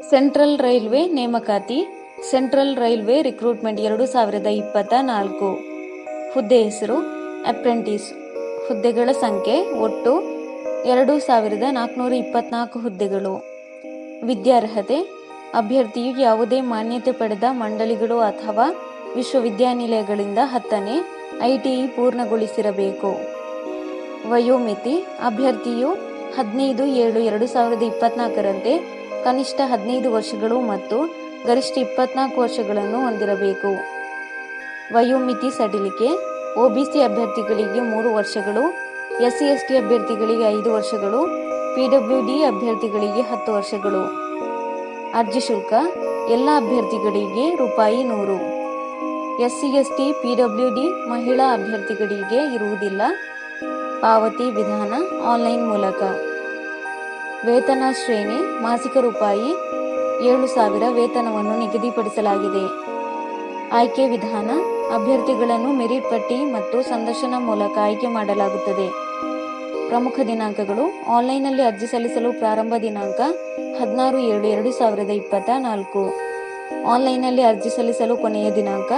Central railway ನೇಮಕಾತಿ. Central railway recruitment 2024. ಹುದ್ದೆ ಹೆಸರು ಅಪ್ರೆಂಟಿಸ್. ಹುದ್ದೆಗಳ ಸಂಖ್ಯೆ ಒಟ್ಟು 2424 ಹುದ್ದೆಗಳು. ವಿದ್ಯಾರ್ಹತೆ: ಅಭ್ಯರ್ಥಿಯು ಯಾವುದೇ ಮಾನ್ಯತೆ ಪಡೆದ ಮಂಡಳಿಗಳು ಅಥವಾ ವಿಶ್ವವಿದ್ಯಾನಿಲಯಗಳಿಂದ 10ನೇ ITE ಪೂರ್ಣಗೊಳಿಸಿರಬೇಕು. ವಯೋಮಿತಿ: ಅಭ್ಯರ್ಥಿಯು 15/7/2024ರಂತೆ ಕನಿಷ್ಠ 15 ವರ್ಷಗಳು ಮತ್ತು ಗರಿಷ್ಠ 24 ವರ್ಷಗಳನ್ನು ಹೊಂದಿರಬೇಕು. ವಯೋಮಿತಿ ಸಡಿಲಿಕೆ: OBC ಅಭ್ಯರ್ಥಿಗಳಿಗೆ 3 ವರ್ಷಗಳು, SC/ST ಅಭ್ಯರ್ಥಿಗಳಿಗೆ 5 ವರ್ಷಗಳು, PWD ಅಭ್ಯರ್ಥಿಗಳಿಗೆ 10 ವರ್ಷಗಳು. ಅರ್ಜಿ ಶುಲ್ಕ: ಎಲ್ಲ ಅಭ್ಯರ್ಥಿಗಳಿಗೆ ₹100. SC/ST PWD ಮಹಿಳಾ ಅಭ್ಯರ್ಥಿಗಳಿಗೆ ಇರುವುದಿಲ್ಲ. ಪಾವತಿ ವಿಧಾನ ಆನ್ಲೈನ್ ಮೂಲಕ. ವೇತನ ಶ್ರೇಣಿ: ಮಾಸಿಕ ₹7,000 ವೇತನವನ್ನು ನಿಗದಿಪಡಿಸಲಾಗಿದೆ. ಆಯ್ಕೆ ವಿಧಾನ: ಅಭ್ಯರ್ಥಿಗಳನ್ನು ಮೆರಿಟ್ ಪಟ್ಟಿ ಮತ್ತು ಸಂದರ್ಶನ ಮೂಲಕ ಆಯ್ಕೆ ಮಾಡಲಾಗುತ್ತದೆ. ಪ್ರಮುಖ ದಿನಾಂಕಗಳು: ಆನ್ಲೈನ್ನಲ್ಲಿ ಅರ್ಜಿ ಸಲ್ಲಿಸಲು ಪ್ರಾರಂಭ ದಿನಾಂಕ 16/7/2024. ಆನ್ಲೈನ್ನಲ್ಲಿ ಅರ್ಜಿ ಸಲ್ಲಿಸಲು ಕೊನೆಯ ದಿನಾಂಕ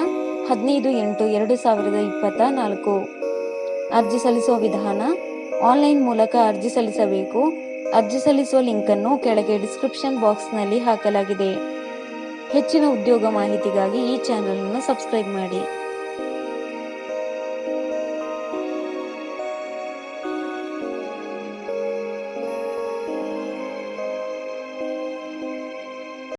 15/8/2024. ಅರ್ಜಿ ಸಲ್ಲಿಸುವ ವಿಧಾನ: ಆನ್ಲೈನ್ ಮೂಲಕ ಅರ್ಜಿ ಸಲ್ಲಿಸಬೇಕು. ಅರ್ಜಿ ಸಲ್ಲಿಸುವ ಲಿಂಕನ್ನು ಕೆಳಗೆ ಡಿಸ್ಕ್ರಿಪ್ಷನ್ ಬಾಕ್ಸ್ನಲ್ಲಿ ಹಾಕಲಾಗಿದೆ. ಹೆಚ್ಚಿನ ಉದ್ಯೋಗ ಮಾಹಿತಿಗಾಗಿ ಈ ಚಾನೆಲ್ ಅನ್ನು ಸಬ್ಸ್ಕ್ರೈಬ್ ಮಾಡಿ.